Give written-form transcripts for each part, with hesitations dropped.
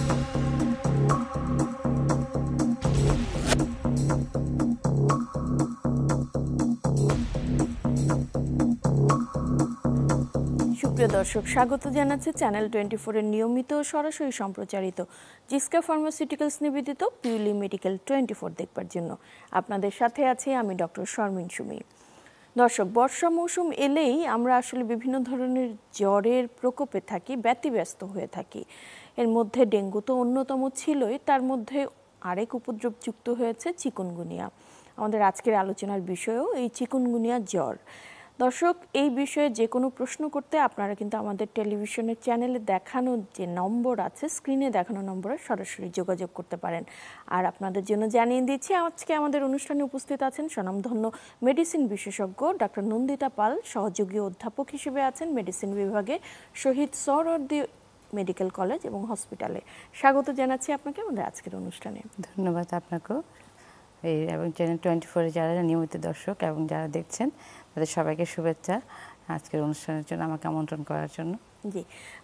সুপ্রিয় দর্শক, স্বাগত জানাচ্ছি চ্যানেল 24 এর নিয়মিত সরাসরি সম্প্রচারিত জিসকা ফার্মাসিউটিক্যালস নিবেদিত পিউলি মেডিকেল 24 দেখবার জন্য। আপনাদের সাথে আছি আমি ডক্টর শর্মিন সুমি। দর্শক, বর্ষা মৌসুম এলেই আমরা আসলে বিভিন্ন ধরনের জ্বরের প্রকোপে থাকি, ব্যতিব্যস্ত হয়ে থাকি। এর মধ্যে ডেঙ্গু তো অন্যতম ছিলই, তার মধ্যে আরেক উপদ্রব যুক্ত হয়েছে চিকুনগুনিয়া। আমাদের আজকের আলোচনার বিষয়ও এই চিকুনগুনিয়া জ্বর। দর্শক, এই বিষয়ে যে কোনো প্রশ্ন করতে আপনারা কিন্তু আমাদের টেলিভিশনের চ্যানেলে দেখানো যে নম্বর আছে, স্ক্রিনে দেখানো নম্বরে সরাসরি যোগাযোগ করতে পারেন। আর আপনাদের জন্য জানিয়ে দিচ্ছি, আজকে আমাদের অনুষ্ঠানে উপস্থিত আছেন স্বনামধন্য মেডিসিন বিশেষজ্ঞ ডক্টর নন্দিতা পাল, সহযোগী অধ্যাপক হিসেবে আছেন মেডিসিন বিভাগে শহীদ সোহরাওয়ার্দী মেডিকেল কলেজ এবং হসপিটালে। স্বাগত জানাচ্ছি আপনাকে আমাদের আজকের অনুষ্ঠানে। ধন্যবাদ আপনাকেও। এবং চ্যানেল 24 এ যারা নিয়মিত দর্শক এবং যারা দেখছেন তাদের সবাইকে শুভেচ্ছা আজকের অনুষ্ঠানের জন্য, আমাকে আমন্ত্রণ করার জন্য। জি,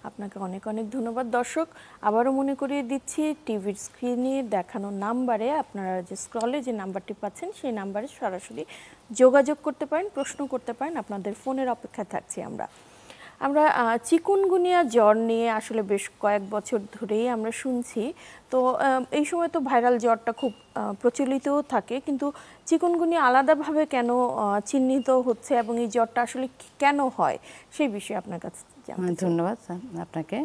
আপনাকে অনেক অনেক ধন্যবাদ। দর্শক, আবারও মনে করিয়ে দিচ্ছি, টিভির স্ক্রিনে দেখানো নাম্বারে আপনারা যে স্ক্রলে যে নাম্বারটি পাচ্ছেন সেই নাম্বারে সরাসরি যোগাযোগ করতে পারেন, প্রশ্ন করতে পারেন। আপনাদের ফোনের অপেক্ষায় থাকছি আমরা। চিকুনগুনিয়া জ্বর নিয়ে আসলে বেশ কয়েক বছর ধরেই আমরা শুনছি। তো এই সময় তো ভাইরাল জ্বরটা খুব প্রচলিতও থাকে, কিন্তু চিকুনগুনিয়া আলাদাভাবে কেন চিহ্নিত হচ্ছে এবং এই জ্বরটা আসলে কেন হয় সেই বিষয়ে আপনার কাছে জানতে চাই। ধন্যবাদ আপনাকে।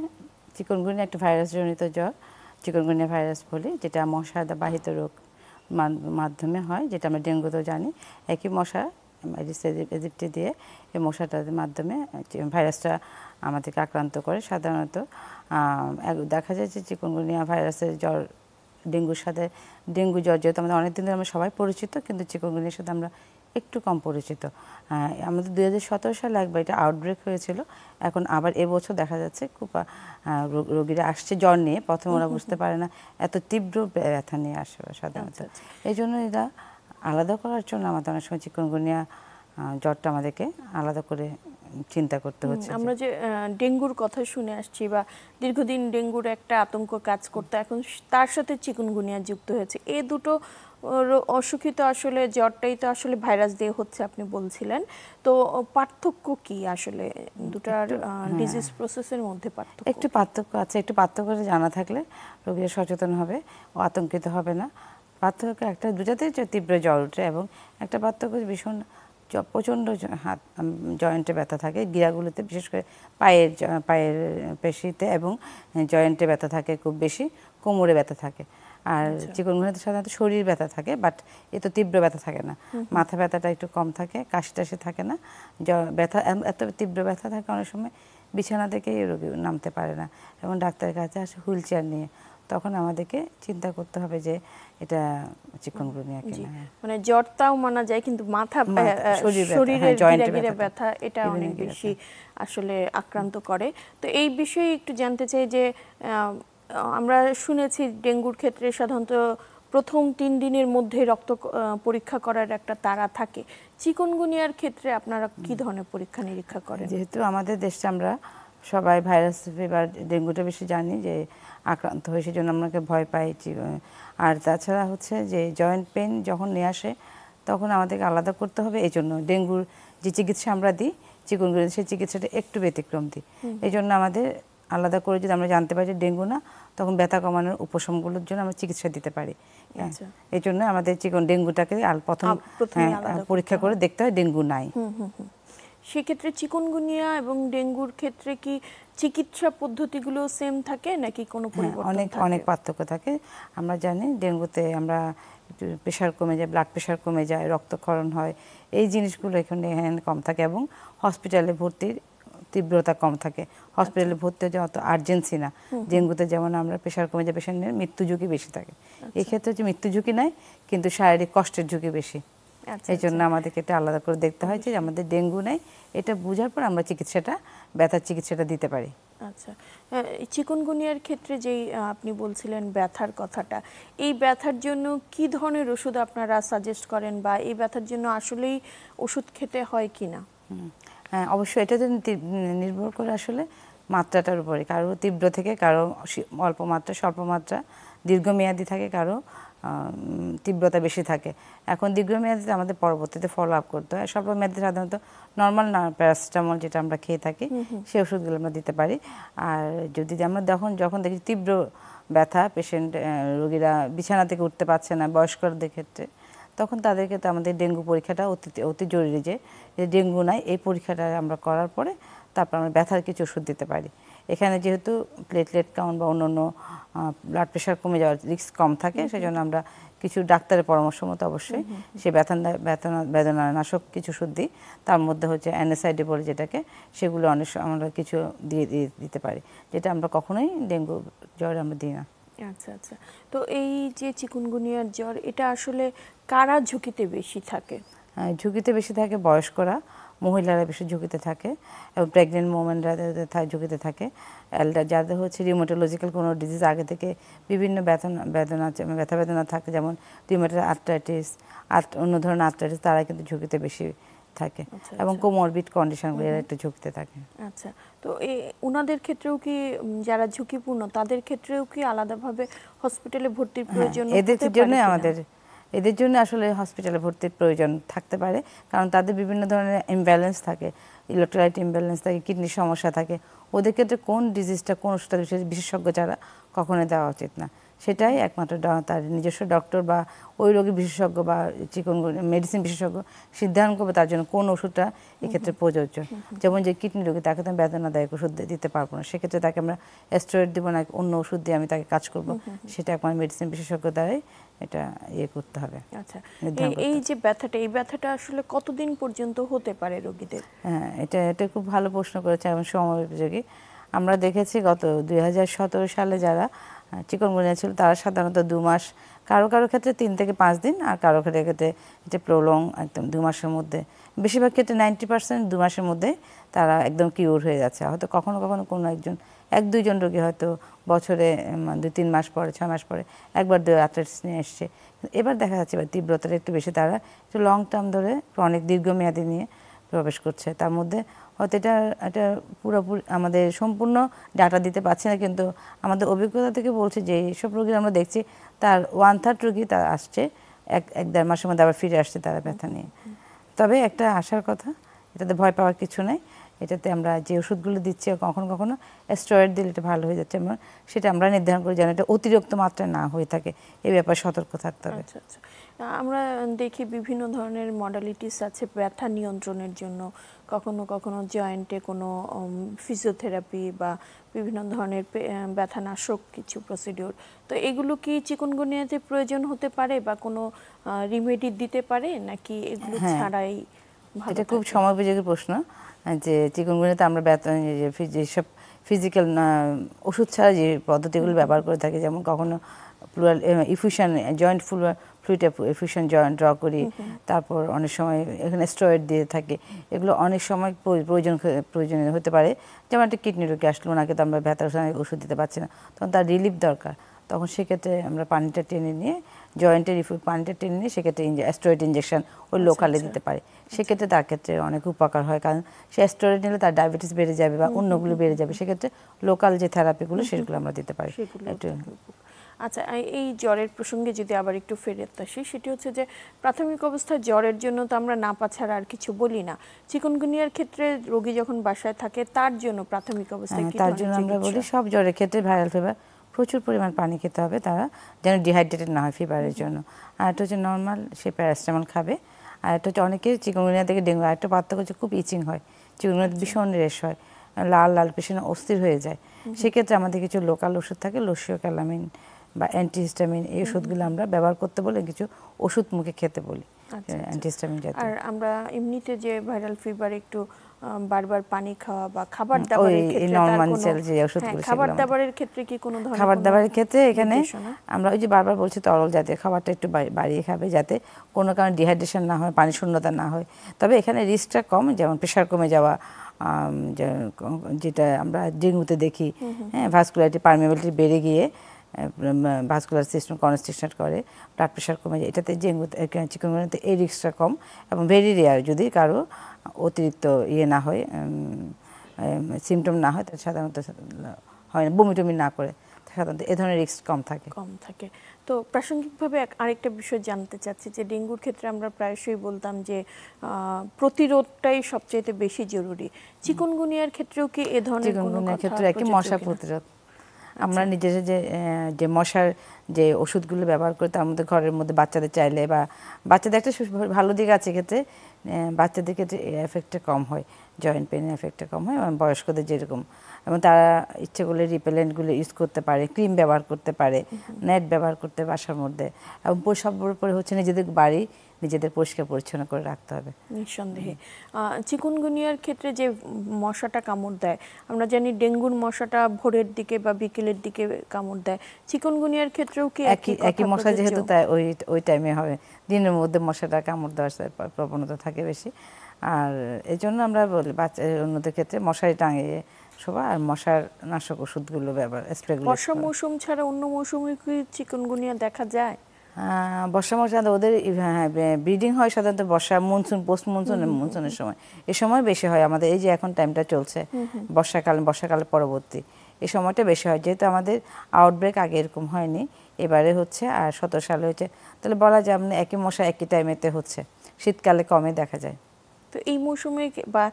চিকুনগুনিয়া একটা ভাইরাসজনিত জ্বর, চিকুনগুনিয়া ভাইরাস বলি, যেটা মশা বাহিত রোগ মাধ্যমে হয়, যেটা আমরা ডেঙ্গুতেও জানি। একই মশা এডিস ইজিপ্টি দিয়ে এই মশাটার মাধ্যমে ভাইরাসটা আমাদেরকে আক্রান্ত করে। সাধারণত দেখা যায় যে চিকুনগুনিয়া ভাইরাসের জ্বর ডেঙ্গুর সাথে, ডেঙ্গু জ্বর যেহেতু আমাদের অনেকদিন ধরে আমরা সবাই পরিচিত, কিন্তু চিকুনগুনিয়ার সাথে আমরা একটু কম পরিচিত। আমাদের 2017 সালে একবার এটা আউটব্রেক হয়েছিল। এখন আবার এবছর দেখা যাচ্ছে খুব রোগীরা আসছে জ্বর নিয়ে, প্রথমে ওরা বুঝতে পারে না এত তীব্র ব্যথা নিয়ে আসে সাধারণত। এই জন্য এটা আলাদা করার জন্য আমাদের অনেক সময় চিকুনগুনিয়া জ্বরটা আমাদেরকে আলাদা করে চিন্তা করতে হচ্ছে। আমরা যে ডেঙ্গুর কথা শুনে আসছি বা দীর্ঘদিন ডেঙ্গুর একটা আতঙ্ক কাজ করতে, এখন তার সাথে চিকুনগুনিয়া যুক্ত হয়েছে। এই দুটো অসুখী তো আসলে জ্বরটাই তো আসলে ভাইরাস দিয়ে হচ্ছে আপনি বলছিলেন। তো পার্থক্য কি আসলে দুটার ডিজিজ প্রসেসের মধ্যে? একটু পার্থক্য আছে, একটু পার্থক্য জানা থাকলে রোগীরা সচেতন হবে ও আতঙ্কিত হবে না। পার্থক্য একটা, দুটাতেই তীব্র জ্বর ওঠে এবং একটা পার্থক্য ভীষণ প্রচণ্ড হাত জয়েন্টে ব্যথা থাকে, গিরাগুলোতে, বিশেষ করে পায়ের পেশিতে এবং জয়েন্টে ব্যথা থাকে খুব বেশি, কোমরে ব্যথা থাকে। আর চিকুনগুনিয়াতে সাধারণত শরীর ব্যথা থাকে, বাট এ তো তীব্র ব্যথা থাকে না। মাথা ব্যথাটা একটু কম থাকে, কাশি টাশি থাকে না। ব্যথা এত তীব্র ব্যথা থাকে অনেক সময় বিছানা থেকে রোগী নামতে পারে না এবং ডাক্তারের কাছে আসে হুইল চেয়ার নিয়ে। তখন আমাদেরকে চিন্তা করতে হবে যে এটা চিকুনগুনিয়া কিনা। মানে জ্বরটাও মানা যায়, কিন্তু মাথা, শরীরের গিরাগিরা ব্যথা এটা অনেক বেশি আসলে আক্রান্ত করে। তো এই বিষয়ে একটু জানতে চাই যে আমরা শুনেছি ডেঙ্গুর ক্ষেত্রে সাধারণত প্রথম 3 দিনের মধ্যে রক্ত পরীক্ষা করার একটা তাড়া থাকে। চিকুনগুনিয়ার ক্ষেত্রে আপনারা কি ধরনের পরীক্ষা নিরীক্ষা করেন? যেহেতু আমাদের দেশে আমরা সবাই ভাইরাস ফিভার ডেঙ্গুটা বেশি জানি যে আক্রান্ত হয়ে, সেই জন্য আমাকে ভয় পাই। আর তাছাড়া হচ্ছে যে জয়েন্ট পেন যখন নিয়ে আসে তখন আমাদেরকে আলাদা করতে হবে। এই জন্য ডেঙ্গুর যে চিকিৎসা আমরা দিই, চিকুনগুনিয়া সেই চিকিৎসাটা একটু ব্যতিক্রম দিই। এই জন্য আমাদের আলাদা করে যদি আমরা জানতে পারি যে ডেঙ্গু না, তখন ব্যথা কমানোর উপশমগুলোর জন্য আমরা চিকিৎসা দিতে পারি। এই জন্য আমাদের ডেঙ্গুটাকে প্রথম পরীক্ষা করে দেখতে হয় ডেঙ্গু নাই। সেক্ষেত্রে চিকুনগুনিয়া এবং ডেঙ্গুর ক্ষেত্রে কি চিকিৎসা পদ্ধতিগুলো সেম থাকে নাকি কোনো পরিবর্তন থাকে? অনেক পার্থক্য থাকে। আমরা জানি ডেঙ্গুতে আমরা প্রেশার কমে যায়, ব্লাড প্রেশার কমে যায়, রক্তক্ষরণ হয়, এই জিনিসগুলো এখানে কম থাকে এবং হসপিটালে ভর্তির তীব্রতা কম থাকে। হসপিটালে ভর্তি হয়ে যাওয়া অত আর্জেন্সি না। ডেঙ্গুতে যেমন আমরা প্রেশার কমে যায় পেশেন্টের মৃত্যু ঝুঁকি বেশি থাকে, এই ক্ষেত্রে হচ্ছে মৃত্যু ঝুঁকি নাই কিন্তু শারীরিক কষ্টের ঝুঁকি বেশি। এই জন্য আমাদেরকে এটা আলাদা করে দেখতে হয় যে আমাদের ডেঙ্গু নেই, এটা বোঝার পর আমরা ব্যথার চিকিৎসাটা দিতে পারি। আচ্ছা, চিকুনগুনিয়ার ক্ষেত্রে যেই আপনি বলছিলেন ব্যথার কথাটা, এই ব্যথার জন্য কি ধরনের ওষুধ আপনারা সাজেস্ট করেন বা এই ব্যথার জন্য আসলেই ওষুধ খেতে হয় কিনা? হ্যাঁ, অবশ্যই এটা নির্ভর করে আসলে মাত্রাটার উপরে, কারো তীব্র থেকে কারো অল্প মাত্রা, স্বল্প মাত্রা, দীর্ঘমেয়াদী থাকে, কারো তীব্রতা বেশি থাকে। এখন দীর্ঘমেয়াদীতে আমাদের পরবর্তীতে ফলো আপ করতে হয়। স্বল্প মেয়াদী সাধারণত নর্মাল না প্যারাসিটামল যেটা আমরা খেয়ে থাকি সেই ওষুধগুলো আমরা দিতে পারি। আর যদি আমরা যখন দেখি তীব্র ব্যথা, পেশেন্ট রোগীরা বিছানা থেকে উঠতে পারছে না বয়স্কদের ক্ষেত্রে, তখন তাদেরকে তো আমাদের ডেঙ্গু পরীক্ষাটা অতি জরুরি, যে ডেঙ্গু নাই এই পরীক্ষাটা আমরা করার পরে তারপর আমরা ব্যথার কিছু ওষুধ দিতে পারি। এখানে যেহেতু প্লেটলেট কাউন্ট বা অন্যান্য ব্লাড প্রেশার কমে যাওয়ার রিস্ক কম থাকে, সেজন্য আমরা কিছু ডাক্তারের পরামর্শ মতো অবশ্যই সে বেদনানাশক কিছু ওষুধ দিই। তার মধ্যে হচ্ছে NSAID বলে যেটাকে, সেগুলো অনেক আমরা কিছু দিতে পারি, যেটা আমরা কখনোই ডেঙ্গু জ্বর আমরা দিই না। আচ্ছা আচ্ছা, তো এই যে চিকুনগুনিয়ার জ্বর, এটা আসলে কারা ঝুঁকিতে বেশি থাকে? ঝুঁকিতে বেশি থাকে বয়স্করা, মহিলারা বেশি ঝুঁকিতে থাকে, এবং প্রেগনেন্ট ওমেনরা ঝুঁকিতে থাকে। যাদের হচ্ছে রিউমাটোলজিক্যাল কোনো ডিজিজ আগে থেকে বিভিন্ন ব্যথা বেদনা থাকে, যেমন রিউমাটয়েড আর্থ্রাইটিস, অন্য ধরনের আর্থ্রাইটিস, তারা কিন্তু ঝুঁকিতে বেশি থাকে, এবং কোমরবিড কন্ডিশনগুলো এরা একটু ঝুঁকিতে থাকে। আচ্ছা, তো ওনাদের ক্ষেত্রেও কি, যারা ঝুঁকিপূর্ণ তাদের ক্ষেত্রেও কি আলাদাভাবে হসপিটালে ভর্তির প্রয়োজন হতে পারে? এদের জন্য আসলে হসপিটালে ভর্তির প্রয়োজন থাকতে পারে, কারণ তাদের বিভিন্ন ধরনের ইমব্যালেন্স থাকে, ইলেকট্রোলাইট ইমব্যালেন্স থাকে, কিডনির সমস্যা থাকে। ওদের ক্ষেত্রে কোন ডিজিজটা কোন ওষুধটা বিশেষজ্ঞ ছাড়া কখনোই দেওয়া উচিত না। সেটাই একমাত্র তার নিজস্ব ডক্টর বা ওই রোগী বিশেষজ্ঞ বা মেডিসিন বিশেষজ্ঞ সিদ্ধান্ত করবে তার জন্য কোন ওষুধটা এক্ষেত্রে প্রযোজ্য। যেমন যে কিডনি রোগী, তাকে তো আমি বেদনাদায়ক ওষুধ দিতে পারবো না, সেক্ষেত্রে তাকে আমরা স্টেরয়েড দিব না, অন্য ওষুধ দিয়ে আমি তাকে কাজ করব, সেটা একমাত্র মেডিসিন বিশেষজ্ঞ দ্বারাই এটা করতে হবে। আচ্ছা, এই যে ব্যথাটা, এই ব্যথাটা আসলে কতদিন পর্যন্ত হতে পারে রোগীদের? হ্যাঁ, এটা খুব ভালো প্রশ্ন করেছে এবং সময়োপযোগী। আমরা দেখেছি গত 2017 সালে যারা চিকনগুনিয়া ছিল তারা সাধারণত 2 মাস, কারো ক্ষেত্রে 3 থেকে 5 দিন, আর কারো ক্ষেত্রে এটা প্রলং একদম 2 মাসের মধ্যে, বেশিরভাগ ক্ষেত্রে 90% 2 মাসের মধ্যে তারা একদম কিউর হয়ে যাচ্ছে। হয়তো কখনো কোনো একজন 1-2 জন রোগী হয়তো বছরে 2-3 মাস পরে, 6 মাস পরে একবার আর্থ্রাইটিস নিয়ে এসছে। এবার দেখা যাচ্ছে এবার তীব্রতাটা একটু বেশি, তারা একটু লং টার্ম ধরে অনেক দীর্ঘমেয়াদী নিয়ে প্রবেশ করছে। তার মধ্যে হয়তো এটা পুরোপুরি আমাদের সম্পূর্ণ ডাটা দিতে পারছি না, কিন্তু আমাদের অভিজ্ঞতা থেকে বলছে যে এইসব রোগী আমরা দেখছি তার 1/3 রোগী তার আসছে 1-1.5 মাসের মধ্যে আবার ফিরে আসছে তারা ব্যথা নিয়ে। তবে একটা আশার কথা, এটাতে ভয় পাওয়ার কিছু নেই। এটাতে আমরা যে ওষুধগুলো দিচ্ছি কখনো স্টেরয়েড দিলে এটা ভালো হয়ে যাচ্ছে, এবং সেটা আমরা নির্ধারণ করি যেন এটা অতিরিক্ত মাত্রায় না হয়ে থাকে, এই ব্যাপারে সতর্ক থাকতে হবে। আচ্ছা আচ্ছা, আমরা দেখি বিভিন্ন ধরনের মডালিটিস আছে ব্যথা নিয়ন্ত্রণের জন্য। কখনো জয়েন্টে কোনো ফিজিওথেরাপি বা বিভিন্ন ধরনের ব্যথানাশক কিছু প্রসিডিওর, তো এগুলো কি চিকুনগুনিয়াতে প্রয়োজন হতে পারে বা কোনো রিমেডি দিতে পারে, নাকি এগুলো ছাড়াই ভালো? এটা খুব সময়োপযোগী প্রশ্ন, যে চিকুনগুনিয়াতে আমরা যেসব ফিজিক্যাল ওষুধ ছাড়া যে পদ্ধতিগুলো ব্যবহার করে থাকি, যেমন কখনো pleural effusion, joint fluid effusion joint draw করি, তারপর অনেক সময় এখানে স্টেরয়েড দিয়ে থাকে, এগুলো অনেক সময় প্রয়োজনীয় হতে পারে। যেমন একটা কিডনি রোগী আসলো, ওনাকে তো আমরা ব্যথার ওষুধ দিতে পারছি না, তখন তার রিলিফ দরকার, তখন সেক্ষেত্রে আমরা পানিটা টেনে নিয়ে জয়েন্টের পানিটা টেনে নিয়ে সেক্ষেত্রে স্টেরয়েড ইঞ্জেকশন ওই লোকালে দিতে পারি। সেক্ষেত্রে তার ক্ষেত্রে অনেক উপকার হয়, কারণ সে স্টেরয়েড নিলে তার ডায়াবেটিস বেড়ে যাবে বা অন্যগুলো বেড়ে যাবে, সেক্ষেত্রে লোকাল যে থেরাপিগুলো সেগুলো আমরা দিতে পারি। আচ্ছা, এই জ্বরের প্রসঙ্গে যদি আবার একটু ফেরত আসি, সেটি হচ্ছে যে প্রাথমিক অবস্থায় জ্বরের জন্য তো আমরা নাপা ছাড়া আর কিছু বলি না। চিকুনগুনিয়ার ক্ষেত্রে রোগী যখন বাসায় থাকে তার জন্য প্রাথমিক অবস্থায় কি তার জন্য আমরা বলি সব জ্বরের ক্ষেত্রে ভাইরাল ফিভার প্রচুর পরিমাণ পানি খেতে হবে, তারা যেন ডিহাইড্রেটেড না হয় ফিভারের জন্য। আর একটা হচ্ছে নর্মাল সে প্যারাসিটামল খাবে। আর একটা হচ্ছে অনেকের চিকুনগুনিয়া থেকে ডেঙ্গু একটা পার্থক্য হচ্ছে খুব ইচিং হয়, চিকুনগুনিয়াতে ভীষণ রেশ হয়, লাল পেশেন্ট অস্থির হয়ে যায়। সেক্ষেত্রে আমাদের কিছু লোকাল ওষুধ থাকে, লসিওক্যালামিন বা অ্যান্টিহিস্টামিন, এই ওষুধগুলো আমরা ব্যবহার করতে বলে কিছু ওষুধ মুখে খেতে বলি অ্যান্টিহিস্টামিন জাতীয়। আর আমরা এমনিতে যে ভাইরাল ফিভার একটু বারবার পানি খাওয়া বা খাবার দাবারের ক্ষেত্রে নরমাল যে ওষুধগুলো, খাবার দাবারের ক্ষেত্রে কি কোনো ধরনের খাবার দাবারের ক্ষেত্রে এখানে আমরা ওই যে বারবার বলছি তরল জাতীয় খাবারটা একটু বাড়িয়ে খাবে, যাতে কোনো কারণে ডিহাইড্রেশন না হয়, পানি শূন্যতা না হয়। তবে এখানে রিস্কটা কম, যেমন প্রেশার কমে যাওয়া, যেটা আমরা ডেঙ্গুতে দেখি, হ্যাঁ, ভাস্কুলারিটি পারমিয়াবিলিটি বেড়ে গিয়ে ভাস্কুলার সিস্টেম কনস্ট্রিকশন করে, ব্লাড প্রেশার কমে যায়। এটাতে চিকুনগুনিয়াতে এই রিস্কটা কম, এবং ভেরি রেয়ার যদি কারো অতিরিক্ত না হয়, সিমটম না হয় তাহলে সাধারণত হয় না, বমি টমি না করে সাধারণত এ ধরনের রিস্ক কম থাকে। তো প্রাসঙ্গিকভাবে আরেকটা বিষয় জানতে চাচ্ছি যে ডেঙ্গুর ক্ষেত্রে আমরা প্রায়শই বলতাম যে প্রতিরোধটাই সবচেয়ে বেশি জরুরি। চিকুনগুনিয়ার ক্ষেত্রেও কি এ ধরনের কোনো কথা? চিকুনগুনিয়ার ক্ষেত্রে একই মশা প্রতিরোধ। আমরা নিজেরা যে মশার যে ওষুধগুলো ব্যবহার করি তার মধ্যে ঘরের মধ্যে বাচ্চাদের চাইলে বা বাচ্চাদের একটা ভালো দিক আছে ক্ষেত্রে বাচ্চাদের ক্ষেত্রে এফেক্টটা কম হয়, জয়েন্ট পেনের এফেক্টটা কম হয় এবং বয়স্কদের যেরকম, এবং তারা ইচ্ছে করলে রিপেলেন্টগুলো ইউজ করতে পারে, ক্রিম ব্যবহার করতে পারে, নেট ব্যবহার করতে বাসার মধ্যে, এবং সর্বোপরি পরে হচ্ছে নিজেদের বাড়ি নিজেদের পরিষ্কার পরিচ্ছন্ন করে রাখতে হবে। নিঃসন্দেহে চিকুনগুনিয়ার ক্ষেত্রে যে মশাটা কামড় দেয়, আমরা জানি ডেঙ্গুর মশাটা ভোরের দিকে বা বিকেলের দিকে কামড় দেয়, চিকুনগুনিয়ার ক্ষেত্রেও কি একই মশা যেহেতু তাই ওই টাইমে হবে, দিনের মধ্যে মশাটা কামড় দেওয়ার প্রবণতা থাকে বেশি। আর এই জন্য আমরা বলি বাচ্চা অন্যদের ক্ষেত্রে মশারি টাঙিয়ে শোভা আর মশার নাশক ওষুধগুলো ব্যবহার, স্প্রেগুলো। বর্ষা মৌসুম ছাড়া অন্য মৌসুমে কি চিকুনগুনিয়া দেখা যায়? বর্ষা মৌসুমে ওদের ব্রিডিং হয় সাধারণত বর্ষা, মনসুন, পোস্ট মনসুনের সময়, এই সময় বেশি হয় আমাদের। এই যে এখন টাইমটা চলছে বর্ষাকালের পরবর্তী এই সময়টা বেশি হয়, যেহেতু আমাদের আউটব্রেক আগে এরকম হয়নি, এবারে হচ্ছে। আর 17 সালে হচ্ছে, তাহলে বলা যায় আপনি একই মশা একই টাইমেতে হচ্ছে, শীতকালে কমে দেখা যায়। তো এই মৌসুমে বা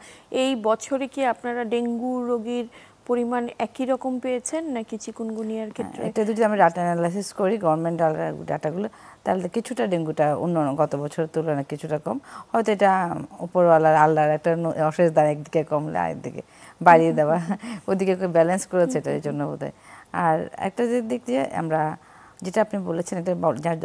এই বছরে কি আপনারা ডেঙ্গু রোগীর পরিমাণ একই রকম পেয়েছেন নাকি চিকুনগুনিয়ার ক্ষেত্রে? এটা যদি আমরা ডাটা অ্যানালাইসিস করি, গভর্নমেন্ট ডাটাগুলো, তাহলে কিছুটা ডেঙ্গুটা অন্য গত বছরের তুলনায় কিছুটা কম। হয়তো এটা উপরওয়ালার আল্লাহর একটা অশেষ দ্বার, একদিকে কমলে আরেকদিকে বাড়িয়ে দেওয়া, ওদিকে ব্যালেন্স করেছে এটা, এই জন্য বোধহয়। আর একটা দিক দিয়ে আমরা যেটা আপনি বলেছেন, এটা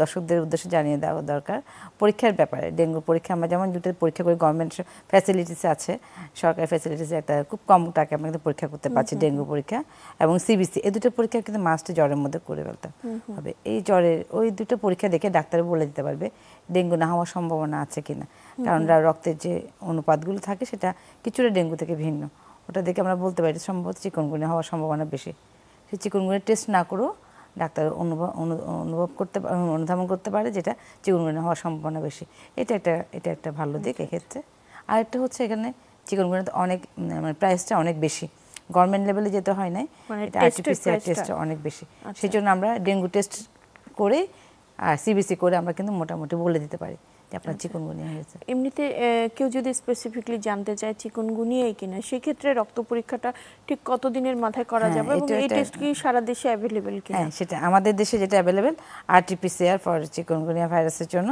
দর্শকদের উদ্দেশ্যে জানিয়ে দেওয়া দরকার, পরীক্ষার ব্যাপারে। ডেঙ্গু পরীক্ষা আমরা যেমন দুটো পরীক্ষা করি, গভর্নমেন্ট ফ্যাসিলিটিস আছে, সরকারি ফ্যাসিলিটিসে একটা খুব কম টাকা আমরা কিন্তু পরীক্ষা করতে পারছি, ডেঙ্গু পরীক্ষা এবং সিবিসি, এই দুটো পরীক্ষা কিন্তু মাস্ট জ্বরের মধ্যে করে ফেলতে হবে। এই জ্বরের ওই দুটো পরীক্ষা দেখে ডাক্তার বলে দিতে পারবে ডেঙ্গু না হওয়ার সম্ভাবনা আছে কিনা, কারণ রক্তের যে অনুপাতগুলো থাকে সেটা কিছুটা ডেঙ্গু থেকে ভিন্ন, ওটা দেখে আমরা বলতে পারি সম্ভবত চিকুনগুনিয়া হওয়ার সম্ভাবনা বেশি। সেই চিকুনগুনিয়া টেস্ট না করেও ডাক্তার অনুধাবন করতে পারে যেটা চিকুনগুনিয়া হওয়ার সম্ভাবনা বেশি। এটা একটা ভালো দিক এক্ষেত্রে। আরেকটা হচ্ছে এখানে চিকুনগুনিয়াতে অনেক মানে প্রাইসটা অনেক বেশি, গভর্নমেন্ট লেভেলে যেতে হয় নাই, এটা আরটিপিসিআর টেস্টটা অনেক বেশি। সেই জন্য আমরা ডেঙ্গু টেস্ট করে আর সিবিসি করে আমরা কিন্তু মোটামুটি বলে দিতে পারি যে আপনার চিকুনগুনিয়া হয়েছে। এমনিতে কেউ যদি স্পেসিফিকলি জানতে চায় চিকুনগুনিয়াই কিনা, সেক্ষেত্রে রক্ত পরীক্ষাটা ঠিক কতদিনের মাথায় করা যাবে এবং এই টেস্ট কি সারা দেশে অ্যাভেলেবেল কিনা? হ্যাঁ, সেটা আমাদের দেশে যেটা অ্যাভেলেবেল আরটিপিসিআর ফর চিকুনগুনিয়া ভাইরাসের জন্য,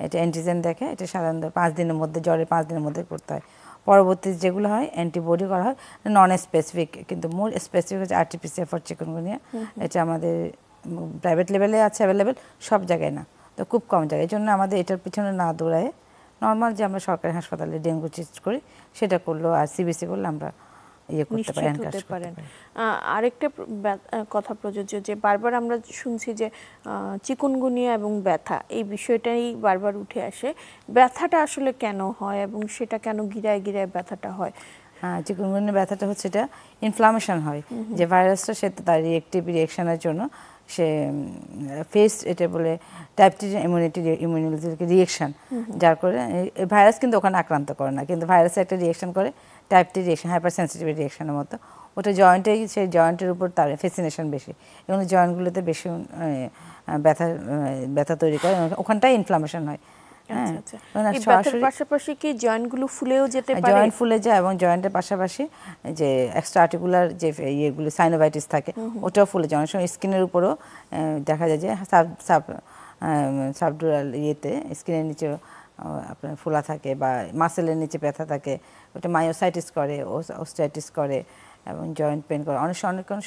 এটা অ্যান্টিজেন দেখে, এটা সাধারণত 5 দিনের মধ্যে, জ্বরের 5 দিনের মধ্যে করতে হয়। পরবর্তী যেগুলো হয় অ্যান্টিবডি করা হয়, নন স্পেসিফিক, কিন্তু মূল স্পেসিফিক হচ্ছে আরটিপিসিআর ফর চিকুনগুনিয়া। এটা আমাদের প্রাইভেট লেভেলে আছে অ্যাভেলেবেল, সব জায়গায় না, তো খুব কম জায়গায়। এই জন্য আমাদের এটার পিছনে না দৌড়ায় নর্মাল যে আমরা সরকারি হাসপাতালে ডেঙ্গু টেস্ট করি সেটা করলো, আর সিবিসি করলে আমরা করতে পারি। আরেকটা কথা প্রযোজ্য যে বারবার আমরা শুনছি যে চিকুনগুনিয়া এবং ব্যথা, এই বিষয়টাই বারবার উঠে আসে। ব্যথাটা আসলে কেন হয় এবং সেটা কেন গিরায় গিরায় ব্যথাটা হয়? হ্যাঁ, চিকুনগুনিয়া ব্যথাটা হচ্ছে এটা ইনফ্লামেশন হয়, যে ভাইরাসটা সে তার রিয়াকশনের জন্য সে ফেস, এটা বলে টাইপ 3 ইমিউনিটি রিয়াকশন, যার করে ভাইরাস কিন্তু ওখানে আক্রান্ত করে না, কিন্তু ভাইরাসে একটা রিয়াকশন করে, টাইপ 3 রিয়াকশন, হাইপার সেন্সিটিভ রিয়াকশনের মতো। ওটা জয়েন্টেই, সেই জয়েন্টের উপর তার ফ্যাসিনেশন বেশি, এবং জয়েন্টগুলোতে বেশি ব্যথা তৈরি করে, ওখানটাই ইনফ্লামেশন হয়। পাশাপাশি কি জয়েন্টগুলো ফুলেও যেতে পারে? জয়েন্ট ফুলে যায়, এবং জয়েন্টের পাশাপাশি যে এক্সট্রা আর্টিকুলার যে ইয়েগুলো সাইনোভাইটিস থাকে ওটাও ফুলে যায়। অনেক সময় স্কিনের উপরেও দেখা যায় যে সাবডুরাল ইয়েতে স্কিনের নিচে আপনার ফোলা থাকে, বা মাসেলের নিচে ব্যথা থাকে, ওটা মায়োসাইটিস করে, ওস্টাইটিস করে, এবং জয়েন্ট পেন করে। অনেক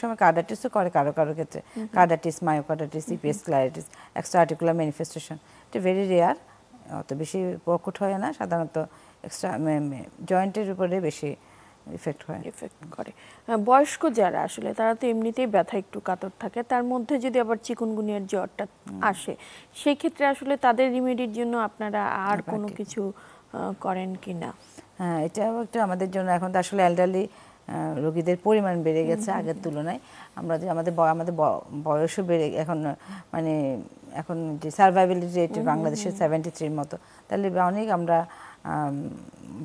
সময় কার্ডাইটিসও করে কারো ক্ষেত্রে, carditis, myocarditis, episcleritis, extra articular manifestation. এটা ভেরি রেয়ার, অত বেশি প্রকট হয় না, সাধারণত এক্সট্রা জয়েন্টের উপরে বেশি ইফেক্ট করে। বয়স্ক যারা আসলে তারা তো এমনিতেই ব্যথা একটু কাতর থাকে, তার মধ্যে যদি আবার চিকুনগুনিয়ার জ্বরটা আসে, সেই ক্ষেত্রে আসলে তাদের রিমেডির জন্য আপনারা আর কোনো কিছু করেন কিনা? হ্যাঁ, এটাও একটা আমাদের জন্য, এখন তো আসলে এল্ডারলি রোগীদের পরিমাণ বেড়ে গেছে আগের তুলনায়। আমাদের বয়সও বেড়ে, এখন মানে এখন যে সার্ভাইভালিটি রেট বাংলাদেশের 73 মতো, তাহলে অনেক আমরা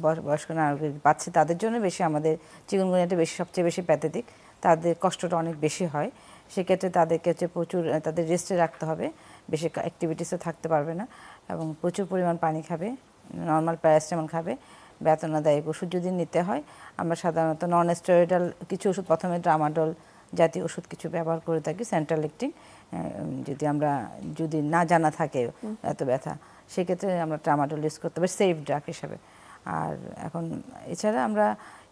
বয়স্ক নাগরিক পাচ্ছি, তাদের জন্য বেশি আমাদের চিকুনগুনিয়াটা বেশি সবচেয়ে বেশি প্যাথেটিক, তাদের কষ্টটা অনেক বেশি হয়। সেক্ষেত্রে তাদেরকে হচ্ছে প্রচুর তাদের রেস্টে রাখতে হবে, বেশি অ্যাক্টিভিটিসে থাকতে পারবে না, এবং প্রচুর পরিমাণ পানি খাবে, নর্মাল প্যারাসিটামল খাবে। বেদনাদায়ক ওষুধ যদি নিতে হয় আমরা সাধারণত নন স্টেরয়েডাল কিছু ওষুধ, প্রথমে ট্রামাডল জাতীয় ওষুধ কিছু ব্যবহার করে থাকি, সেন্ট্রাল লিকটিং। যদি না জানা থাকে এত ব্যথা, সেক্ষেত্রে আমরা ট্রামাডল ইউজ করতে পারি সেফ ড্রাগ হিসাবে। আর এখন এছাড়া আমরা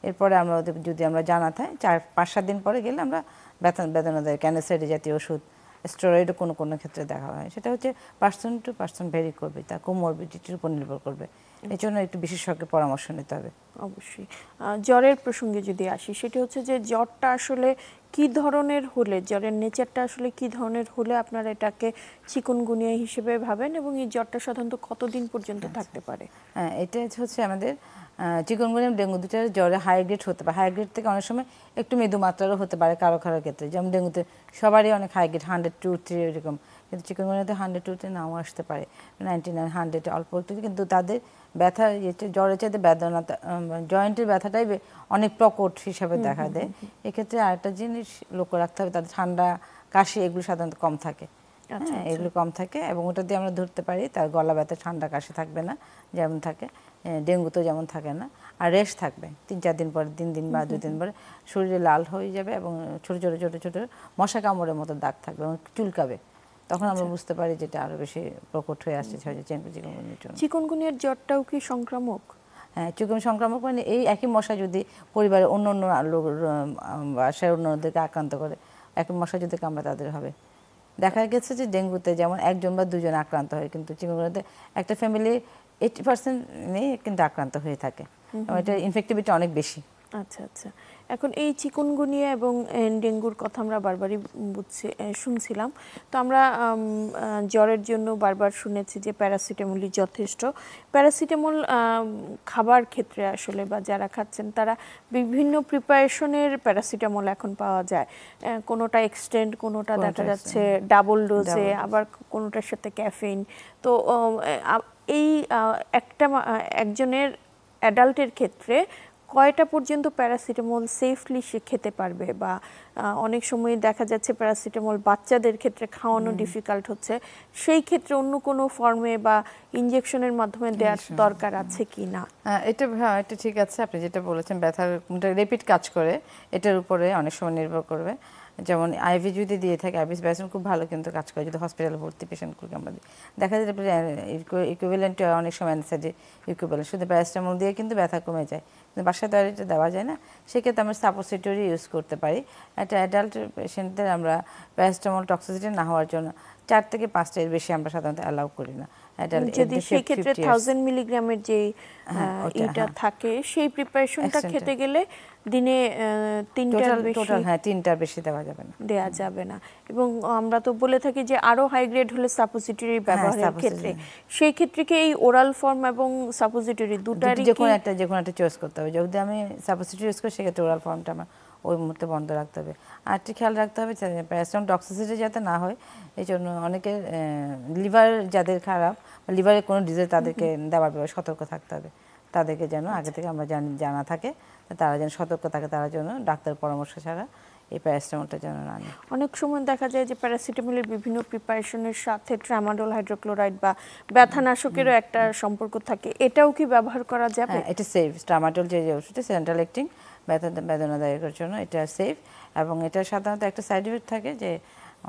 এরপরে আমরা যদি আমরা জানা থাকে 4-5-7 দিন পরে গেলে আমরা বেদনাদায়ক অ্যানেসাইড জাতীয় ওষুধ, স্টেরয়েডও কোনো কোনো ক্ষেত্রে দেখা হয়। সেটা হচ্ছে পার্সন টু পার্সন ভেরি করবে, তার কোমরবিডিটির উপর নির্ভর করবে। এই জন্য একটু বিশেষজ্ঞের পরামর্শ নিতে হবে। অবশ্যই। জ্বরের প্রসঙ্গে যদি আসি, সেটা হচ্ছে যে জ্বরটা আসলে কি ধরনের হলে, জ্বরের নেচারটা আসলে কি ধরনের হলে আপনারা এটাকে চিকুনগুনিয়া হিসেবে ভাবেন, এবং এই জ্বরটা সাধারণত কতদিন পর্যন্ত থাকতে পারে? হ্যাঁ, এটা হচ্ছে আমাদের চিকুনগুনিয়া ডেঙ্গু দুটার জ্বরে হাই গ্রেড হতে পারে, হাই গ্রেড থেকে অনেক সময় একটু মৃদু মাত্রারও হতে পারে কারো কারো ক্ষেত্রে। যেমন ডেঙ্গুতে সবারই অনেক হাই গ্রেড 100-2-3 এরকম, কিন্তু চিকুনগুনিয়াতে 100-2-3 নাও আসতে পারে, 99-100 অল্প একটু। কিন্তু তাদের ব্যথা জ্বরের চাইতে জয়েন্টের ব্যথাটাই অনেক প্রকট হিসাবে দেখা দেয়। এক্ষেত্রে আরেকটা জিনিস লক্ষ্য রাখতে হবে, তাদের ঠান্ডা কাশি এগুলো সাধারণত কম থাকে। হ্যাঁ, এগুলো কম থাকে, এবং ওটা দিয়ে আমরা ধরতে পারি তার গলা ব্যথা, ঠান্ডা কাশি থাকবে না যেমন থাকে ডেঙ্গুতে যেমন থাকে না। আর রেস্ট থাকবে 3-4 দিন পরে, 3 দিন বা 2 দিন পরে শরীরে লাল হয়ে যাবে, এবং ছোট ছোট ছোট ছোট মশা কামড়ের মতো দাগ থাকবে এবং চুলকাবে। তখন আমরা বুঝতে পারি যেটা আরো বেশি প্রকট হয়ে আসছে চিকুনগুনিয়ার জন্য। চিকুনগুনিয়ার জ্বরটাও কি সংক্রামক? হ্যাঁ, চিকুন সংক্রামক মানে এই একই মশা যদি পরিবারের অন্য অন্য বাসায় অন্যদেরকে আক্রান্ত করে, একই মশা যদি কামড়ে তাদের হবে। দেখা গেছে যে ডেঙ্গুতে যেমন 1 বা 2 জন আক্রান্ত হয়, কিন্তু চিকুনগুনিয়াতে একটা ফ্যামিলি 80% নেই কিন্তু আক্রান্ত হয়ে থাকে, এবং এটা ইনফেক্টিভিটি অনেক বেশি। আচ্ছা আচ্ছা। এখন এই চিকুনগুনিয়া এবং ডেঙ্গুর কথা আমরা বারবারই শুনছিলাম, তো আমরা জ্বরের জন্য বারবার শুনেছি যে প্যারাসিটামলই যথেষ্ট। প্যারাসিটামল খাবার ক্ষেত্রে আসলে বা যারা খাচ্ছেন তারা বিভিন্ন প্রিপারেশনের প্যারাসিটামল এখন পাওয়া যায়, কোনোটা এক্সটেন্ড, কোনোটা দেখা যাচ্ছে ডাবল ডোজে, আবার কোনোটার সাথে ক্যাফেইন। তো এই একজনের অ্যাডাল্টের ক্ষেত্রে কয়টা পর্যন্ত প্যারাসিটামল সেফলি সে খেতে পারবে, বা অনেক সময় দেখা যাচ্ছে প্যারাসিটামল বাচ্চাদের ক্ষেত্রে খাওয়ানো ডিফিকাল্ট হচ্ছে, সেই ক্ষেত্রে অন্য কোনো ফর্মে বা ইনজেকশনের মাধ্যমে দেওয়ার দরকার আছে কি না? এটা ঠিক আছে, আপনি যেটা বলেছেন ব্যথার রেপিড কাজ করে, এটার উপরে অনেক সময় নির্ভর করবে। যেমন আইভি যদি দিয়ে থাকে, আইভি প্যারাসিটামল খুব ভালো কিন্তু কাজ করে যদি হসপিটালে ভর্তি পেশেন্টগুলোকে আমরা দিই। দেখা যায় ইকুইভ্যালেন্ট অনেক সময় অ্যানেসথেটিক ইকুইভ্যালেন্ট, শুধু প্যারাসিটামল দিয়ে কিন্তু ব্যথা কমে যায়, কিন্তু বাসায় তো আর এটা দেওয়া যায় না। সেক্ষেত্রে আমরা সাপোসিটরি ইউজ করতে পারি। একটা অ্যাডাল্ট পেশেন্টদের আমরা প্যারাসিটামল টক্সিসিটি না হওয়ার জন্য 4 থেকে 5টা এর বেশি আমরা সাধারণত অ্যালাউ করি না। যদি সেই ক্ষেত্রে 1000 মিলিগ্রামের যে এটা থাকে, সেই প্রিপারেশনটা খেতে গেলে দিনে 3টার বেশি দেওয়া যাবে না। এবং আমরা তো বলে থাকি যে আরো হাই গ্রেড হলে সাপোজিটরি ব্যবহারের ক্ষেত্রে, সেই ক্ষেত্রে কি এই ওরাল ফর্ম এবং সাপোজিটরি দুটারই যে কোনো একটা চয়েস করতে হবে। যদি আমি সাপোজিটরি ইউজ করি সেক্ষেত্রে ওরাল ফর্মটা আমার ওই মুহূর্তে বন্ধ রাখতে হবে। আরেকটি খেয়াল রাখতে হবে প্যারাসিটামল টক্সিসিটি যাতে না হয়, এই জন্য অনেকের লিভার যাদের খারাপ বা লিভারের কোনো ডিজিজ তাদেরকে দেওয়ার ব্যাপারে সতর্ক থাকতে হবে। তাদেরকে যেন আগে থেকে আমরা জানা থাকে, তারা যেন সতর্ক থাকে, তারা যেন ডাক্তার পরামর্শ ছাড়া এই প্যারাসিটামলটা যেন না নেয়। অনেক সময় দেখা যায় যে প্যারাসিটামলের বিভিন্ন প্রিপারেশনের সাথে ট্রামাডল হাইড্রোক্লোরাইড বা ব্যথানাশকেরও একটা সম্পর্ক থাকে, এটাও কি ব্যবহার করা যাবে? হ্যাঁ, এটা সেফ। ট্রামাডল যে ওষুধটা সেন্ট্রাল লিকটিং বেদনাদায়কের জন্য এটা সেফ, এবং এটা সাধারণত একটা সাইড এফেক্ট থাকে যে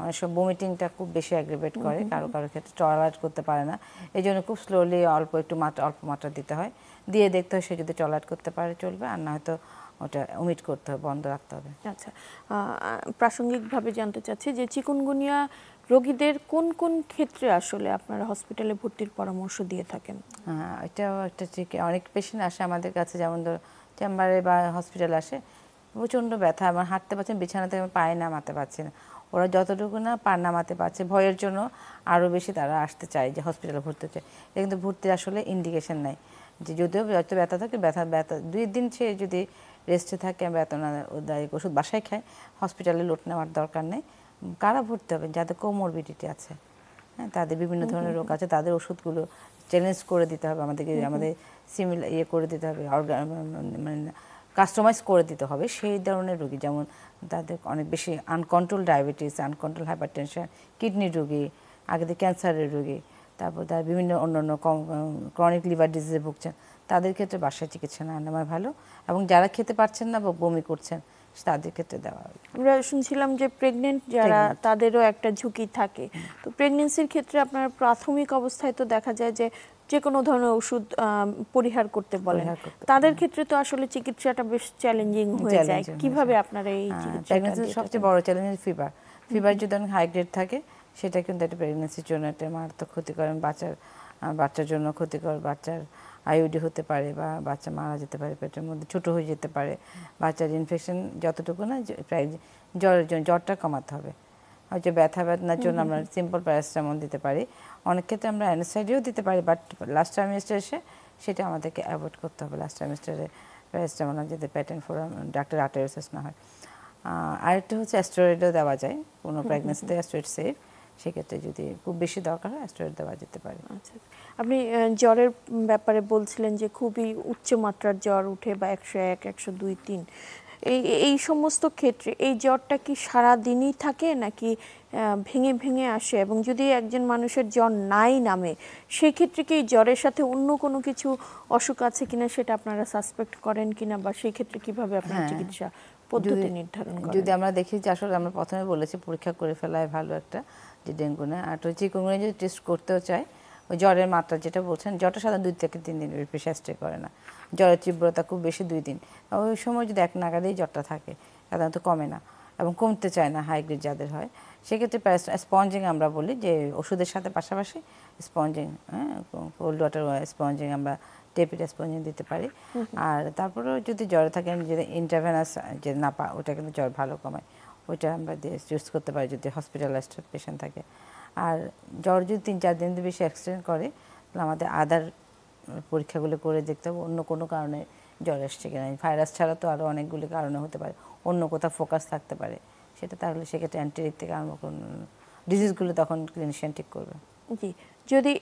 অনেক সময় বমিটিংটা খুব বেশি অ্যাগ্রিভেট করে, কারো কারো ক্ষেত্রে টলারেট করতে পারে না, এই জন্য খুব স্লোলি অল্প মাত্রা দিতে হয়, দিয়ে দেখতে হয় সে যদি টলারেট করতে পারে চলবে, আর না হয়তো ওটা ওমিট করতে হবে, বন্ধ রাখতে হবে। আচ্ছা, প্রাসঙ্গিকভাবে জানতে চাচ্ছি যে চিকুনগুনিয়া রোগীদের কোন কোন ক্ষেত্রে আসলে আপনারা হসপিটালে ভর্তির পরামর্শ দিয়ে থাকেন? হ্যাঁ, এটাও একটা ঠিক। অনেক পেশেন্ট আসে আমাদের কাছে, যেমন ধর চেম্বারে বা হসপিটালে আসে প্রচণ্ড ব্যথা, আমার হাঁটতে পারছেন, বিছানা থেকে পায়ে নামাতে পারছি না। ওরা যতটুকু না পা নামাতে পারছে, ভয়ের জন্য আরও বেশি তারা আসতে চায় যে হসপিটালে ভর্তি চায়। এটা কিন্তু ভর্তির আসলে ইন্ডিকেশন নাই, যে যদিও যত ব্যথা থাকে ব্যথা 2 দিন সে যদি রেস্টে থাকে, বেতনাদায়ক ওষুধ বাসায় খায়, হসপিটালে লোড নেওয়ার দরকার নেই। কারা ভর্তি হবে? যাদের কোমরবিডিটি আছে, হ্যাঁ, তাদের বিভিন্ন ধরনের রোগ আছে, তাদের ওষুধগুলো চ্যালেঞ্জ করে দিতে হবে আমাদেরকে, আমাদের সিমিলার করে দিতে হবে, মানে কাস্টমাইজ করে দিতে হবে সেই ধরনের রোগী, যেমন তাদের অনেক বেশি uncontrol diabetes, uncontrolled hypertension, kidney রোগী, আগে ক্যান্সারের রোগী, তারপর তার বিভিন্ন অন্যান্য ক্রনিক লিভার ডিজিজে ভুগছেন, তাদের ক্ষেত্রে বাসায় চিকিৎসা না নেওয়া ভালো, এবং যারা খেতে পারছেন না বা বমি করছেন তাদের ক্ষেত্রে দেওয়া হয়। আমরা শুনছিলাম যে প্রেগনেন্ট যারা তাদেরও একটা ঝুঁকি থাকে, তো প্রেগনেন্সির ক্ষেত্রে আপনার প্রাথমিক অবস্থায় তো দেখা যায় যে যে কোনো ধরনের ওষুধ পরিহার করতে বলেন, তাদের ক্ষেত্রে তো আসলে চিকিৎসাটা বেশ চ্যালেঞ্জিং হয়ে যায়। কিভাবে আপনারা এই প্রেগনেন্সির সবচেয়ে বড় চ্যালেঞ্জ ফিভার। ফিভার যদি অনেক হাই গ্রেড থাকে সেটা কিন্তু একটা প্রেগনেন্সির জন্য একটা মারাত্মক ক্ষতিকর, বাচ্চার জন্য ক্ষতিকর, বাচ্চার আইওডি হতে পারে বা বাচ্চা মারা যেতে পারে, পেটের মধ্যে ছোট হয়ে যেতে পারে, বাচ্চার ইনফেকশন যতটুকু না, প্রায় জ্বরের জন্য জ্বরটা কমাতে হবে। হয়তো ব্যথা বেদনার জন্য আমরা সিম্পল প্যারাসিটামল দিতে পারি, অনেক ক্ষেত্রে আমরা অ্যানেসাইডিও দিতে পারি, বাট লাস্ট ট্রাইমেস্টার এসে সেটা আমাদেরকে অ্যাভয়েড করতে হবে। লাস্ট ট্রাইমেস্টারে প্যারাসিটামল যাতে প্যাটার্ন ফোর ডাক্তার আর্টারিওসিস না হয়। আরেকটা হচ্ছে অ্যাস্টেরয়েডও দেওয়া যায়, কোনো প্রেগনেন্সিতে অ্যাস্টেরয়েড সেফ, সেক্ষেত্রে যদি খুব বেশি দরকার হয় অ্যাস্টেরয়েড দেওয়া যেতে পারে। আচ্ছা, আপনি জ্বরের ব্যাপারে বলছিলেন যে খুবই উচ্চ মাত্রার জ্বর উঠে বা 101, 102, 3, এই সমস্ত ক্ষেত্রে এই জ্বরটা কি সারা দিনই থাকে নাকি ভেঙে ভেঙে আসে, এবং যদি একজন মানুষের জ্বর নাই নামে সেই ক্ষেত্রে কি জ্বরের সাথে অন্য কোনো কিছু অসুখ আছে কিনা সেটা আপনারা সাসপেক্ট করেন কিনা, বা সেই ক্ষেত্রে কিভাবে আপনারা চিকিৎসা পদ্ধতি নির্ধারণ করেন? যদি আমরা দেখি যে আসলে আমরা প্রথমে বলেছি পরীক্ষা করে ফেলায় ভালো একটা, যে ডেঙ্গু না, আর চিকুনগুনিয়া যদি টেস্ট করতেও চাই, ওই জ্বরের মাত্রা যেটা বলছেন, জ্বরটা সাধারণত 2 থেকে 3 দিন বেশি স্টে করে না, জ্বরের তীব্রতা খুব বেশি 2 দিন, ওই সময় যদি এক নাগাদেই জ্বরটা থাকে সাধারণত কমে না এবং কমতে চায় না হাইগ্রেড যাদের হয়, সেক্ষেত্রে স্পঞ্জিং আমরা বলি, যে ওষুধের সাথে পাশাপাশি স্পঞ্জিং, কোল্ড ওয়াটার স্পঞ্জিং, আমরা টেপিড স্পঞ্জিং দিতে পারি। আর তারপরেও যদি জ্বরে থাকেন, যদি ইন্টারভেনাস যে নাপা, ওটা কিন্তু জ্বর ভালো কমায়, ওইটা আমরা দিয়ে ইউজ করতে পারি যদি হসপিটালাইজড পেশেন্ট থাকে। আর জ্বর যদি 3-4 দিন বেশি এক্সটেন্ড করে, তাহলে আমাদের আদার পরীক্ষাগুলো করে দেখতে হবে অন্য কোনো কারণে জ্বর আসছে কিনা। ভাইরাস ছাড়া তো আরও অনেকগুলি কারণে হতে পারে, অন্য কোথাও ফোকাস থাকতে পারে সেটা, তাহলে সেক্ষেত্রে অ্যান্টিরিক থেকে আরম্ভ করুন ডিজিজগুলো তখন ক্লিনিশিয়ান ঠিক করবে। জি, যদি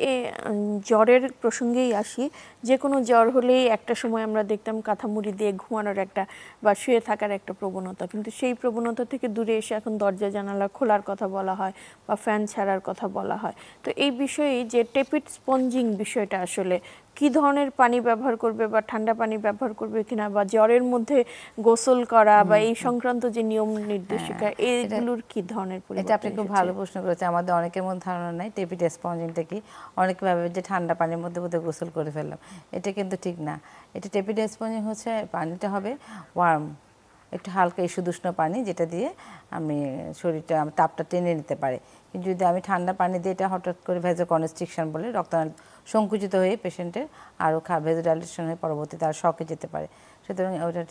জ্বরের প্রসঙ্গেই আসি, যে কোনো জ্বর হলেই একটা সময় আমরা দেখতাম কাঁথা মুড়ি দিয়ে ঘুমানোর একটা বা শুয়ে থাকার একটা প্রবণতা, কিন্তু সেই প্রবণতা থেকে দূরে এসে এখন দরজা জানালা খোলার কথা বলা হয় বা ফ্যান ছাড়ার কথা বলা হয়। তো এই বিষয়ে যে টেপিড স্পঞ্জিং বিষয়টা আসলে কি ধরনের পানি ব্যবহার করবে বা ঠান্ডা পানি ব্যবহার করবে কিনা, বা জ্বরের মধ্যে গোসল করা বা এই সংক্রান্ত যে নিয়ম নির্দেশিকা, এগুলোর কি ধরনের পরিবর্তন? এটা আপনি খুব ভালো প্রশ্ন করেছেন, আমাদের অনেকের মধ্যে ধারণা নাই টেপিড স্পঞ্জিংটা কি, অনেকে ভাবে যে ঠান্ডা পানির মধ্যে বোধহয় গোসল করে ফেললাম, এটা কিন্তু ঠিক না। এটা টেপিড স্পঞ্জিং হচ্ছে পানিটা হবে ওয়ার্ম, একটু হালকা ইস্যুদুষ্ণ পানি, যেটা দিয়ে আমি শরীরটা তাপটা টেনে নিতে পারে। কিন্তু যদি আমি ঠান্ডা পানি দিয়ে, এটা হঠাৎ করে ভেজো কনস্ট্রিকশন বলে রক্তনালী সংকুচিত হয়ে পেশেন্টের আরও ভেজোডাইলেশন হয়ে পরবর্তীতে আর শকে যেতে পারে, সুতরাং ওটা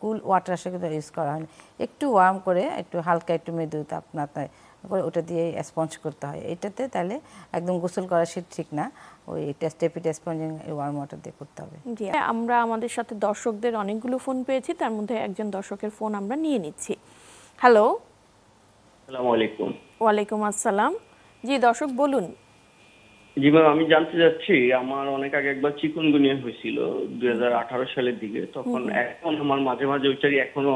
কুল ওয়াটার আসলে কিন্তু ইউজ করা হয়নি, একটু ওয়ার্ম করে একটু হালকা একটু মৃদু তাপমাত্রায় করে ওটা দিয়ে স্পঞ্জ করতে হয়। এটাতে তাহলে একদম গোসল করা সে ঠিক না, ওই টেপিড স্পঞ্জিং ওয়ার্ম ওয়াটার দিয়ে করতে হবে। জি, আমরা আমাদের সাথে দর্শকদের অনেকগুলো ফোন পেয়েছি, তার মধ্যে একজন দর্শকের ফোন আমরা নিয়ে নিচ্ছি। হ্যালো। আসসালামু আলাইকুম। ওয়ালাইকুম আসসালাম। জি দর্শক বলুন। জি ম্যাম, আমি জানতে চাচ্ছি, আমার অনেক আগে একবার চিকুনগুনিয়া হয়েছিল 2018 সালের দিকে, তখন এখন আমার মাঝে মাঝে ওইটারই এখনো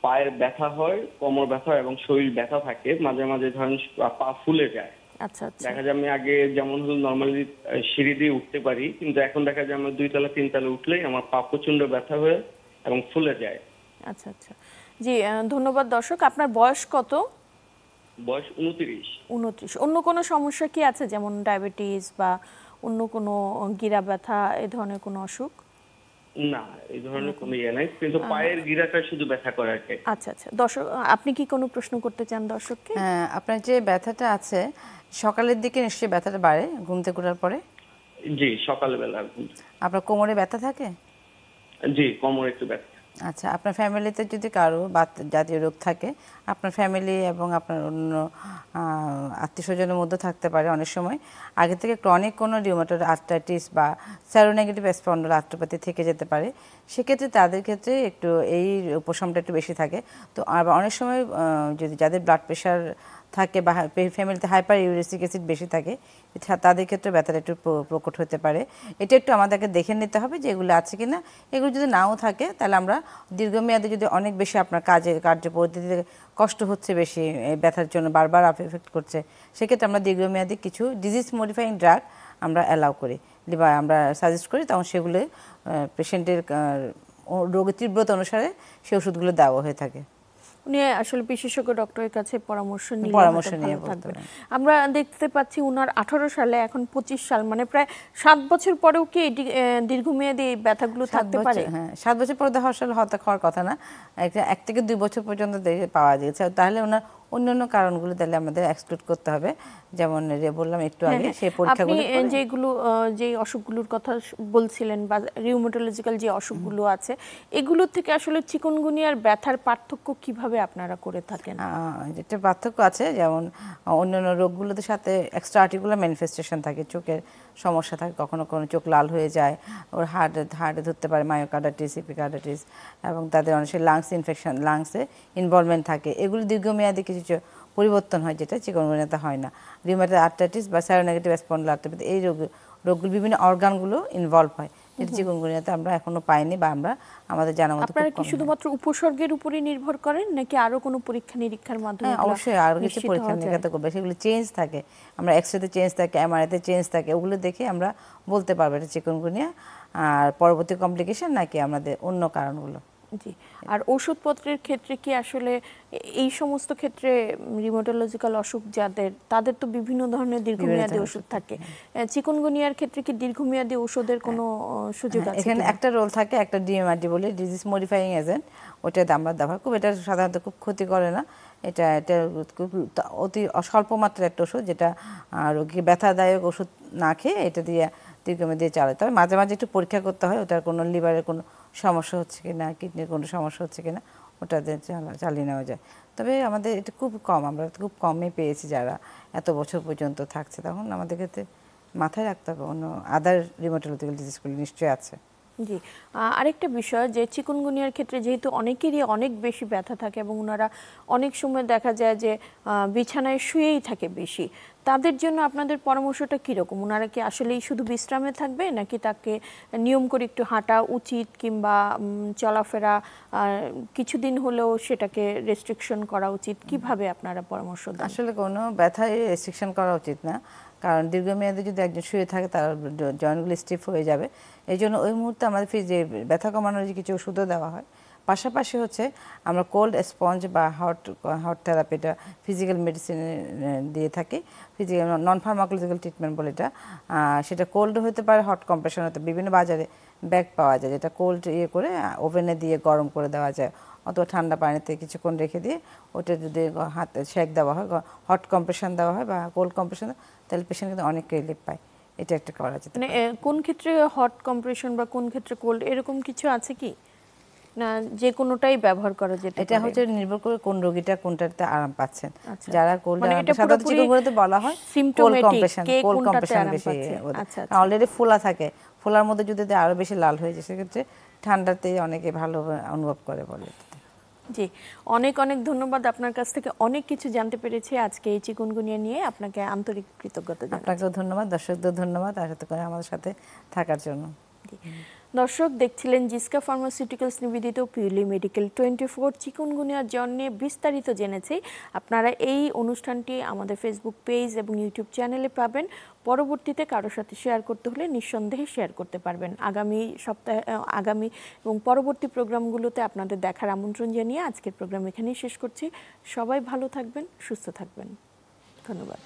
পায়ের ব্যথা হয়, কোমর ব্যথা এবং শরীর ব্যথা থাকে, মাঝে মাঝে ধরেন পা ফুলে যায়। আচ্ছা আচ্ছা। দেখা যায় আমি আগে যেমন হলো নর্মালি সিঁড়ি দিয়ে উঠতে পারি, কিন্তু এখন দেখা যায় আমার 2 তলা 3 তলা উঠলেই আমার পা প্রচন্ড ব্যথা হয়ে এবং ফুলে যায়। আচ্ছা আচ্ছা। জি ধন্যবাদ দর্শক। আপনার বয়স কত? বয়স 29। 29। অন্য কোনো সমস্যা কি আছে, যেমন ডায়াবেটিস বা অন্য কোনো গিরা ব্যথা, এই ধরনের কোনো অসুখ? না, এই ধরনের কোনো ইয়ে নাই, কিন্তু পায়ের গিরাটা শুধু ব্যথা করে আর কি। আচ্ছা আচ্ছা। দর্শক আপনি কি কোনো প্রশ্ন করতে চান দর্শককে? হ্যাঁ, আপনার যে ব্যথাটা আছে সকালের দিকে নিশ্চয়ই ব্যথাটা বাড়ে ঘুম থেকে ওঠার পরে? জি, সকালবেলা। আপনার কোমরে ব্যথা থাকে? জি, কোমরে একটু ব্যথা। আচ্ছা, আপনার ফ্যামিলিতে যদি কারো বাত জাতীয় রোগ থাকে, আপনার ফ্যামিলি এবং আপনার অন্য আত্মীয় স্বজনের মধ্যে থাকতে পারে। অনেক সময় আগে থেকে ক্রনিক কোনো রিউমাটয়েড আর্থ্রাইটিস বা সেরোনেগেটিভ স্পন্ডাল আর্থ্রোপ্যাথি থেকে যেতে পারে, সেক্ষেত্রে তাদের ক্ষেত্রে একটু এই উপশমটা একটু বেশি থাকে। তো আবার অনেক সময় যদি যাদের ব্লাড প্রেশার থাকে বা ফ্যামিলিতে হাইপার ইউরিক অ্যাসিড বেশি থাকে, তাদের ক্ষেত্রে ব্যথাটা একটু প্রকট হতে পারে। এটা একটু আমাদেরকে দেখে নিতে হবে যে এগুলো আছে কিনা। এগুলো যদি নাও থাকে তাহলে আমরা দীর্ঘমেয়াদে যদি অনেক বেশি আপনার কার্য পদ্ধতিতে কষ্ট হচ্ছে, বেশি ব্যথার জন্য বারবার এফেক্ট করছে, সেক্ষেত্রে আমরা দীর্ঘমেয়াদী কিছু ডিজিজ মডিফাইং ড্রাগ আমরা অ্যালাউ করি বা আমরা সাজেস্ট করি, তখন সেগুলো পেশেন্টের রোগের তীব্রতা অনুসারে সেই ওষুধগুলো দেওয়া হয়ে থাকে। উনি আসলে বিশেষজ্ঞ ডক্টরের কাছে পরামর্শ নিয়ে থাকবেন। বলতে আমরা দেখতে পাচ্ছি উনার 18 সালে, এখন 25 সাল, মানে প্রায় 7 বছর পরেও কি দীর্ঘমেয়াদী এই ব্যথাগুলো থাকতে পারে? হ্যাঁ, 7 বছর পরে আসলে হওয়ার কথা না, 1 থেকে 2 বছর পর্যন্ত পাওয়া যাচ্ছে। তাহলে ওনার অন্যান্য কারণগুলো তাহলে আমাদের এক্সক্লুড করতে হবে, যেমন বললাম একটু আগে সেই পরীক্ষাগুলো। আপনি যে অসুখগুলোর কথা বলছিলেন বা রিউমাটোলজিক্যাল যে অসুখগুলো আছে, এগুলোর থেকে আসলে চিকুনগুনিয়ার ব্যথার পার্থক্য কিভাবে আপনারা করে থাকেন? যেটা পার্থক্য আছে, যেমন অন্যান্য রোগগুলোতে সাথে এক্সট্রা আর্টিকুলার ম্যানিফেস্টেশন থাকে, চোখের সমস্যা থাকে, কখনো কোনো চোখ লাল হয়ে যায়, ওর হার্টে ধরতে পারে মায়োকার্ডাইটিস, এপিকার্ডাইটিস, এবং তাদের অনেক লাংস ইনফেকশন, লাংসে ইনভলভমেন্ট থাকে। এগুলো দীর্ঘমেয়াদী কিছু পরিবর্তন হয়, যেটা চিকুনগুনিয়াতে হয় না। রিউমাটয়েড আর্থ্রাইটিস বা সেরোনেগেটিভ স্পন্ডাল আর্থ্রোপ্যাথি, এই রোগগুলো বিভিন্ন অর্গানগুলো ইনভলভ হয়, যেটা চিকুনগুনিয়াতে আমরা এখনো পাইনি বা আমরা আমাদের জানা মতো। আপনারা কি শুধুমাত্র উপসর্গের উপরই নির্ভর করেন নাকি আরো কোনো পরীক্ষা নিরীক্ষার মাধ্যমে? অবশ্যই আরো কিছু পরীক্ষা নিরীক্ষা করবে, সেগুলো চেঞ্জ থাকে, আমরা এক্সরেতে চেঞ্জ থাকে, এমআরআইতে চেঞ্জ থাকে, ওগুলো দেখে আমরা বলতে পারবো এটা চিকুনগুনিয়া আর পরবর্তী কমপ্লিকেশন নাকি আমাদের অন্য কারণগুলো। জি। আর ওষুধপত্রের ক্ষেত্রে কি আসলে এই সমস্ত ক্ষেত্রে রিউমাটোলজিক্যাল অসুখ তাদের তো বিভিন্ন ধরনের দীর্ঘমেয়াদী ওষুধ থাকে, চিকুনগুনিয়ার ক্ষেত্রে কি দীর্ঘমেয়াদী ওষুধের কোনো সুযোগ আছে? এখানে একটা রোল থাকে, একটা ডিএমআরডি বলে ডিজিজ মডিফাইং এজেন্ট, ওটা আমরা ব্যবহার খুব, এটা সাধারণত খুব ক্ষতি করে না। এটা খুব অতি স্বল্প মাত্রার একটা ওষুধ, যেটা রোগীকে ব্যথাদায়ক ওষুধ না খেয়ে এটা দিয়ে দীর্ঘমেয়াদী চালাতে হবে। মাঝে মাঝে একটু পরীক্ষা করতে হয়, ওটার কোনো লিভারের কোনো সমস্যা হচ্ছে কিনা, কিডনির কোনো সমস্যা হচ্ছে কিনা, ওটা দিয়ে চালিয়ে নেওয়া যায়। তবে আমাদের এটা খুব কম, আমরা খুব কমই পেয়েছি যারা এত বছর পর্যন্ত থাকছে। তখন আমাদের ক্ষেত্রে মাথায় রাখতে হবে অন্য আদার রিউমাটোলজিক্যাল ডিজিজগুলো নিশ্চয়ই আছে। জি। আরেকটা বিষয়, যে চিকুনগুনিয়ার ক্ষেত্রে যেহেতু অনেকেরই অনেক বেশি ব্যথা থাকে এবং ওনারা অনেক সময় দেখা যায় যে বিছানায় শুয়েই থাকে বেশি, তাদের জন্য আপনাদের পরামর্শটা কীরকম? ওনারা কি আসলেই শুধু বিশ্রামে থাকবে নাকি তাকে নিয়ম করে একটু হাঁটা উচিত, কিংবা চলাফেরা কিছুদিন হলেও সেটাকে রেস্ট্রিকশন করা উচিত? কিভাবে আপনারা পরামর্শ দেন? আসলে কোনো ব্যথায় রেস্ট্রিকশন করা উচিত না, কারণ দীর্ঘমেয়াদে যদি একজন শুয়ে থাকে তার জয়েন্টগুলো স্টিফ হয়ে যাবে। এই জন্য ওই মুহূর্তে আমাদের যে ব্যথা কমানোর যে কিছু ওষুধও দেওয়া হয়, পাশাপাশি হচ্ছে আমরা কোল্ড স্পঞ্জ বা হট থেরাপিটা ফিজিক্যাল মেডিসিনে দিয়ে থাকি, ফিজিক্যাল নন ফার্মাকোলজিক্যাল ট্রিটমেন্ট বলে এটা। সেটা কোল্ড হতে পারে, হট কম্প্রেশন হতে, বিভিন্ন বাজারে ব্যাগ পাওয়া যায় যেটা কোল্ড করে ওভেনে দিয়ে গরম করে দেওয়া যায়, অথবা ঠান্ডা পানিতে কিছুক্ষণ রেখে দিয়ে ওটা যদি হাতে সেক দেওয়া হয়, হট কম্প্রেশন দেওয়া হয় বা কোল্ড কম্প্রেশন, তাহলে পেশেন্ট কিন্তু অনেক রিলিফ পায়। এটা একটা করা যেতে পারে। কোন ক্ষেত্রে হট কম্প্রেশন বা কোন ক্ষেত্রে কোল্ড, এরকম কিছু আছে কি, না যে কোনোটাই ব্যবহার করা যেতে পারে? এটা হচ্ছে নির্ভর করে কোন রোগীটা কোনটাতে আরাম পাচ্ছেন। আচ্ছা। যারা কোল্ড সাধারণত চিকুনগুনিয়াতে বলা হয় কোল্ড কম্প্রেশন বেশি, অলরেডি ফোলা থাকে, ফোলার মধ্যে যদি আরো বেশি লাল হয়ে যায় সেক্ষেত্রে ঠান্ডাতে অনেকে ভালো অনুভব করে বলে। জি, অনেক অনেক ধন্যবাদ। আপনার কাছ থেকে অনেক কিছু জানতে পেরেছি আজকে এই চিকুনগুনিয়া নিয়ে। আপনাকে আন্তরিক কৃতজ্ঞতা জানাই। আপনাকেও ধন্যবাদ, দর্শকদের ধন্যবাদ আমাদের সাথে থাকার জন্য। দর্শক দেখছিলেন জিসকা ফার্মাসিউটিক্যালস নিবেদিত পিউলি মেডিকেল 24 চিকুনগুনিয়ার জন্য বিস্তারিত জেনেছি। আপনারা এই অনুষ্ঠানটি আমাদের ফেসবুক পেজ এবং ইউটিউব চ্যানেলে পাবেন। পরবর্তীতে কারোর সাথে শেয়ার করতে হলে নিঃসন্দেহে শেয়ার করতে পারবেন। আগামী এবং পরবর্তী প্রোগ্রামগুলোতে আপনাদের দেখার আমন্ত্রণ জানিয়ে আজকের প্রোগ্রাম এখানেই শেষ করছি। সবাই ভালো থাকবেন, সুস্থ থাকবেন। ধন্যবাদ।